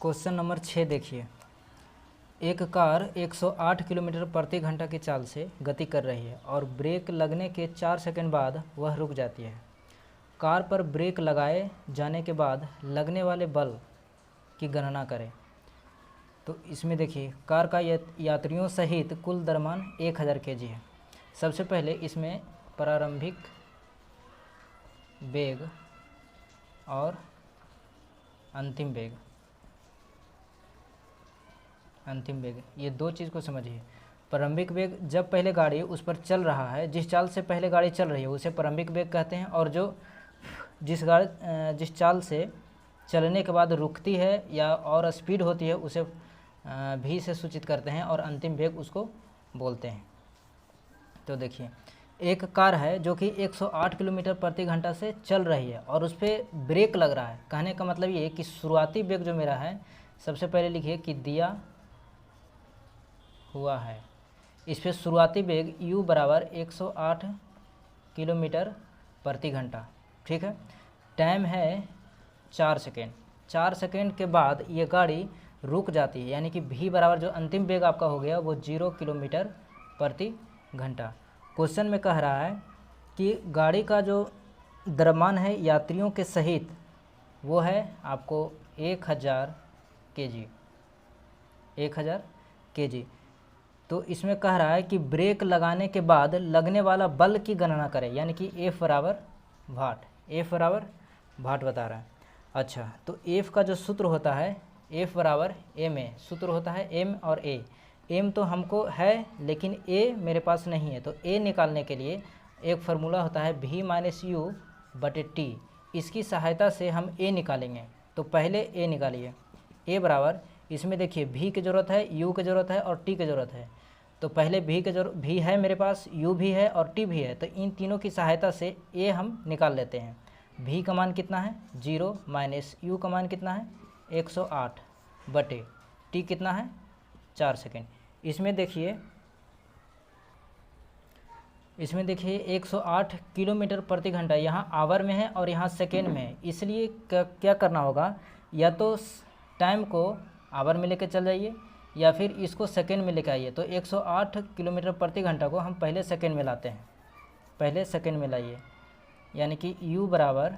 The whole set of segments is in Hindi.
क्वेश्चन नंबर 6 देखिए। एक कार 108 किलोमीटर प्रति घंटा की चाल से गति कर रही है और ब्रेक लगने के 4 सेकंड बाद वह रुक जाती है। कार पर ब्रेक लगाए जाने के बाद लगने वाले बल की गणना करें। तो इसमें देखिए कार का यात्रियों सहित कुल द्रव्यमान 1000 kg है। सबसे पहले इसमें प्रारंभिक वेग और अंतिम वेग ये दो चीज़ को समझिए। प्रारंभिक वेग जब पहले गाड़ी उस पर चल रहा है, जिस चाल से पहले गाड़ी चल रही है उसे प्रारंभिक वेग कहते हैं, और जो जिस चाल से चलने के बाद रुकती है या और स्पीड होती है उसे भी से सूचित करते हैं, और अंतिम वेग उसको बोलते हैं। तो देखिए एक कार है जो कि 108 किलोमीटर प्रति घंटा से चल रही है और उस पर ब्रेक लग रहा है। कहने का मतलब ये कि शुरुआती वेग जो मेरा है, सबसे पहले लिखिए कि दिया हुआ है, इस पर शुरुआती वेग u बराबर 108 किलोमीटर प्रति घंटा, ठीक है। टाइम है 4 सेकेंड। 4 सेकेंड के बाद ये गाड़ी रुक जाती है, यानी कि v बराबर जो अंतिम वेग आपका हो गया वो 0 किलोमीटर प्रति घंटा। क्वेश्चन में कह रहा है कि गाड़ी का जो द्रव्यमान है यात्रियों के सहित वो है आपको 1000 kg। तो इसमें कह रहा है कि ब्रेक लगाने के बाद लगने वाला बल की गणना करें, यानी कि F बराबर वाट बता रहा है। अच्छा, तो F का जो सूत्र होता है F बराबर ma, सूत्र होता है m और a। m तो हमको है लेकिन a मेरे पास नहीं है, तो a निकालने के लिए एक फार्मूला होता है v माइनस यू बटे टी। इसकी सहायता से हम a निकालेंगे। तो पहले a निकालिए। a बराबर, इसमें देखिए v की ज़रूरत है, u की ज़रूरत है और t की ज़रूरत है। तो पहले v है मेरे पास, u भी है और t भी है, तो इन तीनों की सहायता से a हम निकाल लेते हैं। v का मान कितना है 0 माइनस u का मान कितना है 108 बटे t कितना है 4 सेकेंड। इसमें देखिए 108 किलोमीटर प्रति घंटा यहाँ आवर में है और यहाँ सेकेंड में है, इसलिए क्या करना होगा, या तो टाइम को आवर में लेकर चल जाइए या फिर इसको सेकेंड में लेकर आइए। तो 108 किलोमीटर प्रति घंटा को हम पहले सेकेंड में लाते हैं, पहले सेकेंड में लाइए, यानी कि u बराबर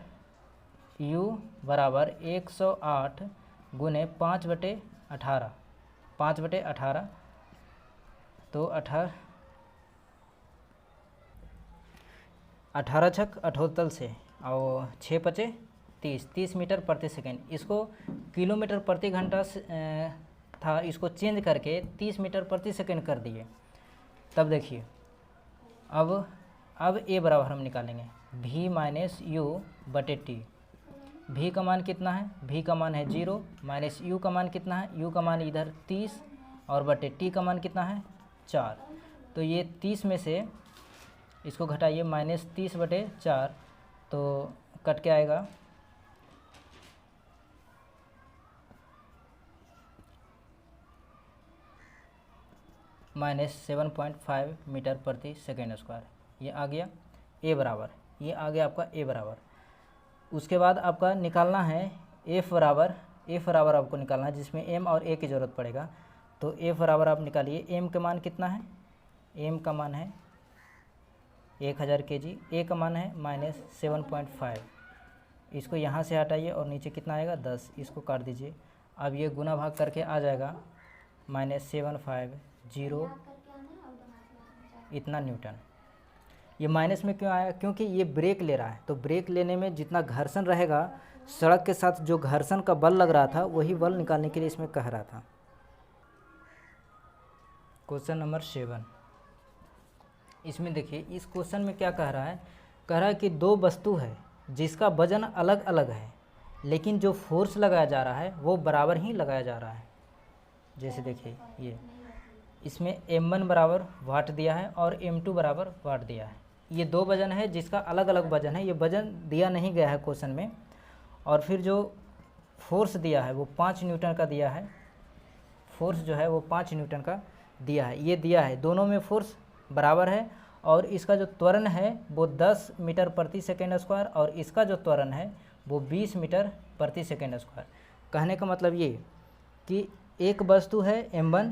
108 गुने 5/18, 5/18, तो 18 छक 78 से और 6 पचे 30 मीटर प्रति सेकेंड। इसको किलोमीटर प्रति घंटा था, इसको चेंज करके 30 मीटर प्रति सेकेंड कर दिए। तब देखिए अब a बराबर हम निकालेंगे v माइनस यू बटे टी। v का मान कितना है, v का मान है 0 माइनस u का मान कितना है, u का मान इधर 30 और बटे t का मान कितना है 4। तो ये 30 में से इसको घटाइए, माइनस 30/4, तो कट के आएगा माइनस 7.5 मीटर प्रति सेकेंड स्क्वायर। ये आ गया a बराबर, ये आ गया आपका a बराबर। उसके बाद आपका निकालना है f बराबर आपको निकालना है, जिसमें m और a की ज़रूरत पड़ेगा। तो f बराबर आप निकालिए, m का मान कितना है, m का मान है 1000 kg, a का मान है माइनस 7.5। इसको यहाँ से हटाइए और नीचे कितना आएगा 10, इसको काट दीजिए। अब ये गुना भाग करके आ जाएगा माइनस 750 इतना न्यूटन। ये माइनस में क्यों आया, क्योंकि ये ब्रेक ले रहा है, तो ब्रेक लेने में जितना घर्षण रहेगा, सड़क के साथ जो घर्षण का बल लग रहा था वही बल निकालने के लिए इसमें कह रहा था। क्वेश्चन नंबर 7, इसमें देखिए इस क्वेश्चन में क्या कह रहा है, कि दो वस्तु है जिसका वजन अलग अलग है लेकिन जो फोर्स लगाया जा रहा है वो बराबर ही लगाया जा रहा है। जैसे देखिए ये इसमें m1 बराबर वाट दिया है और m2 बराबर वाट दिया है। ये दो वजन है जिसका अलग अलग वजन है, ये वजन दिया नहीं गया है क्वेश्चन में। और फिर जो फोर्स दिया है वो 5 न्यूटन का दिया है, फोर्स जो है वो 5 न्यूटन का दिया है, ये दिया है। दोनों में फोर्स बराबर है और इसका जो त्वरण है वो 10 मीटर प्रति सेकेंड स्क्वायर और इसका जो त्वरण है वो 20 मीटर प्रति सेकेंड स्क्वायर। कहने का मतलब ये कि एक वस्तु है m1,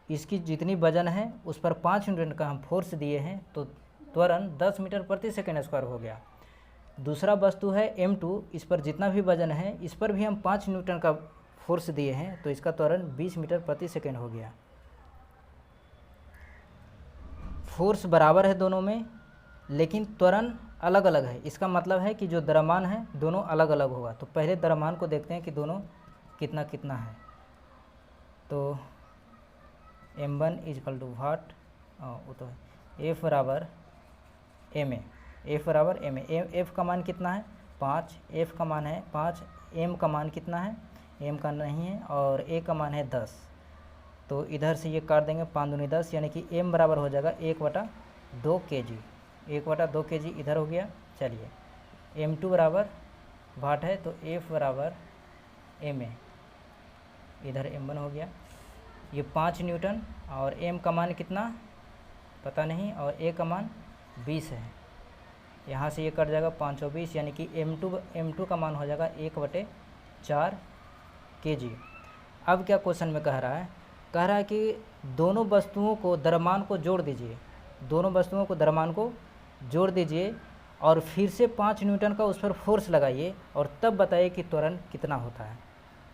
इसकी जितनी वजन है उस पर 5 न्यूटन का हम फोर्स दिए हैं तो त्वरण 10 मीटर प्रति सेकेंड स्क्वायर हो गया। दूसरा वस्तु है m2, इस पर जितना भी वजन है इस पर भी हम 5 न्यूटन का फोर्स दिए हैं तो इसका त्वरण 20 मीटर प्रति सेकेंड हो गया। फोर्स बराबर है दोनों में, लेकिन त्वरण अलग अलग है। इसका मतलब है कि जो द्रव्यमान है दोनों अलग अलग होगा। तो पहले द्रव्यमान को देखते हैं कि दोनों कितना कितना है। तो m1 इजकल टू वाट, वो तो है F बराबर ma, F बराबर ma। F का मान कितना है 5, F का मान है 5, m का मान कितना है, m का नहीं है, और a का मान है 10। तो इधर से ये काट देंगे, 5 दूनी 10, यानी कि m बराबर हो जाएगा 1/2 kg। 1/2 kg इधर हो गया। चलिए m2 बराबर वाट है तो F बराबर ma, इधर m1 हो गया। ये 5 न्यूटन और m का मान कितना पता नहीं, और a का मान 20 है। यहाँ से ये कट जाएगा 5 और 20, यानी कि m2 का मान हो जाएगा 1/4 kg। अब क्या क्वेश्चन में कह रहा है कि दोनों वस्तुओं को द्रव्यमान को जोड़ दीजिए, दोनों वस्तुओं को द्रव्यमान को जोड़ दीजिए और फिर से 5 न्यूटन का उस पर फोर्स लगाइए और तब बताइए कि त्वरण कितना होता है।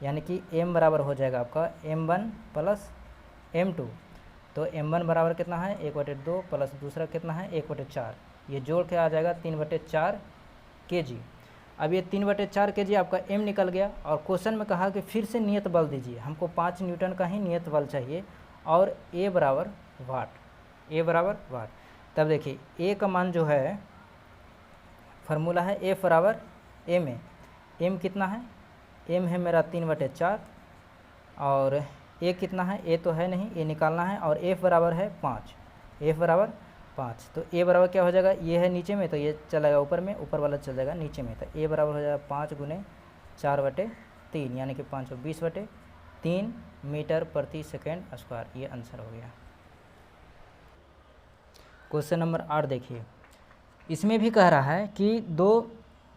यानी कि m बराबर हो जाएगा आपका m1 प्लस m2। तो m1 बराबर कितना है 1/2 प्लस दूसरा कितना है 1/4, ये जोड़ के आ जाएगा 3/4 kg। अब ये 3/4 kg आपका m निकल गया और क्वेश्चन में कहा कि फिर से नियत बल दीजिए, हमको 5 न्यूटन का ही नियत बल चाहिए और a बराबर वाट, a बराबर वाट। तब देखिए a का मान जो है फार्मूला है F बराबर ma। m कितना है, m है मेरा 3/4 और a कितना है, a तो है नहीं, a निकालना है, और F बराबर है 5, F बराबर 5। तो a बराबर क्या हो जाएगा, ये है नीचे में तो ये चलेगा ऊपर में, ऊपर वाला चल जाएगा नीचे में। तो a बराबर हो जाएगा 5 गुने 4/3, यानी कि 520/3 मीटर प्रति सेकेंड स्क्वायर। ये आंसर हो गया। क्वेश्चन नंबर 8 देखिए, इसमें भी कह रहा है कि दो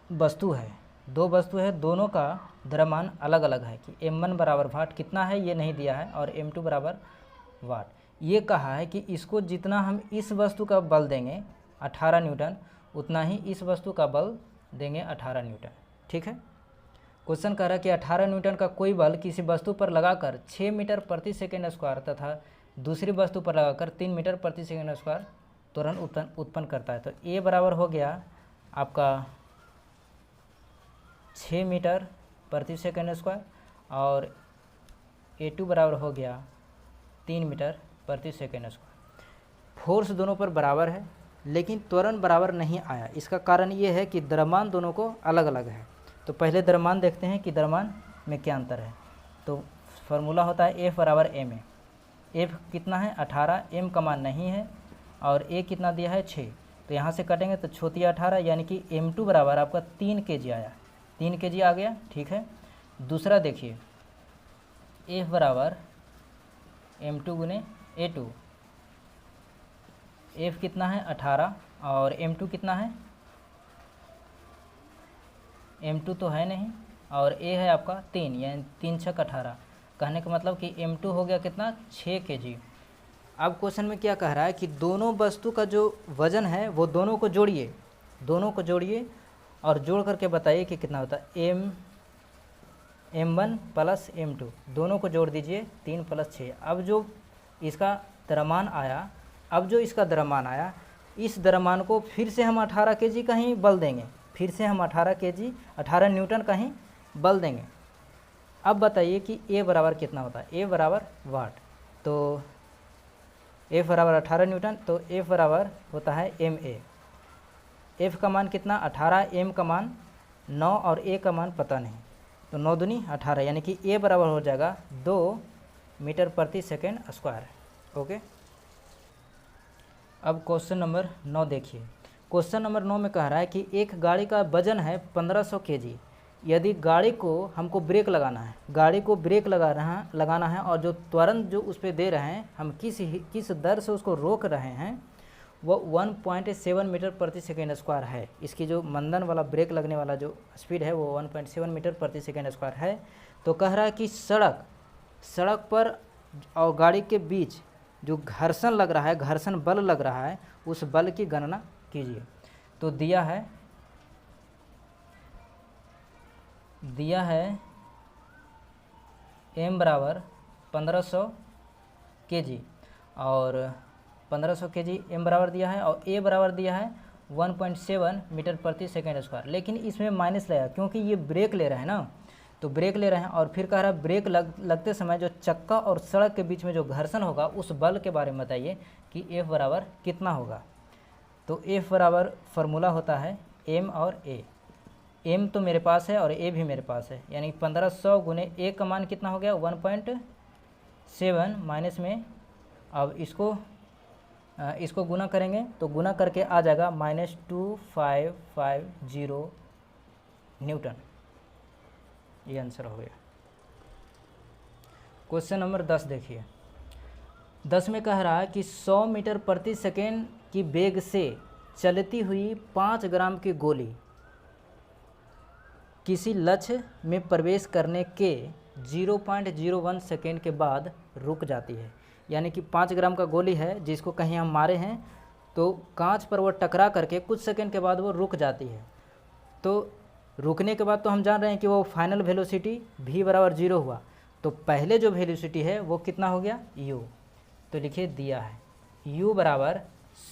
वस्तु है, दोनों का द्रव्यमान अलग अलग है कि m1 बराबर वाट कितना है ये नहीं दिया है और m2 बराबर वाट। ये कहा है कि इसको जितना हम इस वस्तु का बल देंगे 18 न्यूटन, उतना ही इस वस्तु का बल देंगे 18 न्यूटन। ठीक है। क्वेश्चन कह रहा है कि 18 न्यूटन का कोई बल किसी वस्तु पर लगाकर 6 मीटर प्रति सेकेंड स्क्वायर तथा दूसरी वस्तु पर लगाकर 3 मीटर प्रति सेकेंड स्क्वायर त्वरण उत्पन्न करता है। तो a बराबर हो गया आपका 6 मीटर प्रति सेकेंड स्क्वायर और a2 बराबर हो गया 3 मीटर प्रति सेकेंड स्क्वायर। फोर्स दोनों पर बराबर है लेकिन त्वरण बराबर नहीं आया। इसका कारण ये है कि द्रव्यमान दोनों को अलग अलग है। तो पहले द्रव्यमान देखते हैं कि द्रव्यमान में क्या अंतर है। तो फार्मूला होता है F बराबर ma। F कितना है 18, m का मान नहीं है और a कितना दिया है 6। तो यहाँ से कटेंगे तो छोटी 18, यानी कि m2 बराबर आपका 3 kg आया, 3 kg आ गया। ठीक है। दूसरा देखिए F बराबर m2 गुने a2। F कितना है 18 और m2 कितना है, m2 तो है नहीं और a है आपका 3, यानी 3 छक 18। कहने का मतलब कि m2 हो गया कितना 6 kg। अब क्वेश्चन में क्या कह रहा है कि दोनों वस्तु का जो वजन है वो दोनों को जोड़िए और जोड़ करके बताइए कि कितना होता है। m1 प्लस m2 दोनों को जोड़ दीजिए 3 + 6। अब जो इसका द्रव्यमान आया, इस द्रव्यमान को फिर से हम 18 kg का ही बल देंगे, फिर से हम 18 न्यूटन का ही बल देंगे। अब बताइए कि a बराबर कितना होता है, a बराबर वाट। तो F बराबर 18 न्यूटन, तो F बराबर होता है ma। F का मान कितना 18, m का मान 9 और a का मान पता नहीं, तो 9 दूनी 18, यानी कि a बराबर हो जाएगा 2 मीटर प्रति सेकेंड स्क्वायर। ओके। अब क्वेश्चन नंबर 9 देखिए। क्वेश्चन नंबर 9 में कह रहा है कि एक गाड़ी का वजन है 1500 kg। यदि गाड़ी को हमको ब्रेक लगाना है और जो त्वरण जो उस पर दे रहे हैं, हम किस दर से उसको रोक रहे हैं, वो 1.7 मीटर प्रति सेकेंड स्क्वायर है। इसकी जो मंदन वाला ब्रेक लगने वाला जो स्पीड है वो 1.7 मीटर प्रति सेकेंड स्क्वायर है। तो कह रहा है कि सड़क पर और गाड़ी के बीच जो घर्षण लग रहा है, घर्षण बल लग रहा है, उस बल की गणना कीजिए। तो दिया है m बराबर 1500 kg और 1500 kg m बराबर दिया है और a बराबर दिया है 1.7 मीटर प्रति सेकेंड स्क्वायर। लेकिन इसमें माइनस लगेगा क्योंकि ये ब्रेक ले रहे हैं ना, तो ब्रेक ले रहे हैं और फिर कह रहा है ब्रेक लगते समय जो चक्का और सड़क के बीच में जो घर्षण होगा उस बल के बारे में बताइए कि F बराबर कितना होगा। तो F बराबर फार्मूला होता है m और a। m तो मेरे पास है और a भी मेरे पास है, यानी 1500 गुने a का मान कितना हो गया 1.7 माइनस में, अब इसको गुना करेंगे तो गुना करके आ जाएगा -2550 न्यूटन। ये आंसर हो गया। क्वेश्चन नंबर 10 देखिए। 10 में कह रहा है कि 100 मीटर प्रति सेकेंड की वेग से चलती हुई 5 ग्राम की गोली किसी लक्ष्य में प्रवेश करने के 0.01 सेकेंड के बाद रुक जाती है। यानी कि 5 ग्राम का गोली है जिसको कहीं हम मारे हैं, तो कांच पर वो टकरा करके कुछ सेकंड के बाद वो रुक जाती है। तो रुकने के बाद तो हम जान रहे हैं कि वो फाइनल वेलोसिटी v बराबर 0 हुआ। तो पहले जो वेलोसिटी है वो कितना हो गया u। तो लिखिए दिया है u बराबर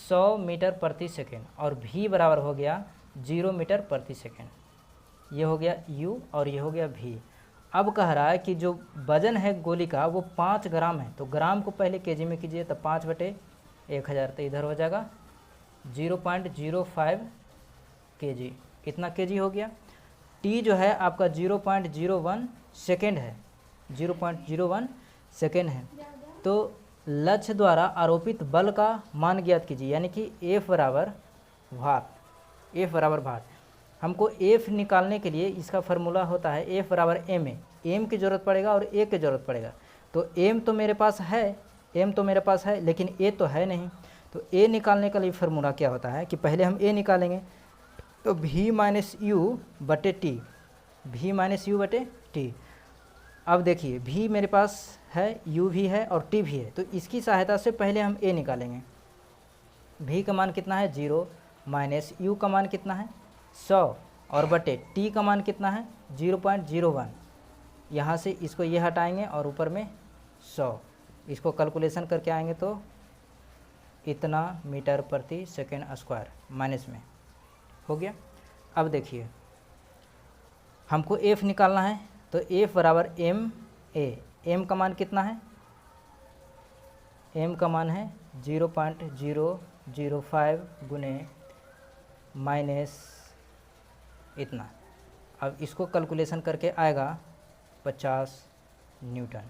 100 मीटर प्रति सेकेंड और v बराबर हो गया 0 मीटर प्रति सेकेंड। ये हो गया u और ये हो गया v। अब कह रहा है कि जो वजन है गोली का वो 5 ग्राम है, तो ग्राम को पहले केजी में कीजिए, तो 5/1000, तो इधर हो जाएगा 0.05 kg। इतना kg हो गया। t जो है आपका 0.01 सेकेंड है, 0.01 सेकेंड है। तो लक्ष्य द्वारा आरोपित बल का मान ज्ञात कीजिए, यानी कि F बराबर भार। हमको F निकालने के लिए इसका फार्मूला होता है F बराबर m है। m की ज़रूरत पड़ेगा और a की ज़रूरत पड़ेगा। तो m तो मेरे पास है लेकिन a तो है नहीं। तो a निकालने का लिए फार्मूला क्या होता है कि पहले हम a निकालेंगे, तो v माइनस u बटे t। अब देखिए v मेरे पास है, u भी है और t भी है, तो इसकी सहायता से पहले हम a निकालेंगे। v का मान कितना है 0, माइनस u का मान कितना है 100 और बटे t का मान कितना है 0.01। यहाँ से इसको ये हटाएंगे और ऊपर में 100, इसको कैलकुलेशन करके आएंगे तो इतना मीटर प्रति सेकेंड स्क्वायर माइनस में हो गया। अब देखिए हमको F निकालना है, तो F बराबर m का मान कितना है, m का मान है 0.005 गुने माइनस इतना। अब इसको कैलकुलेशन करके आएगा 50 न्यूटन।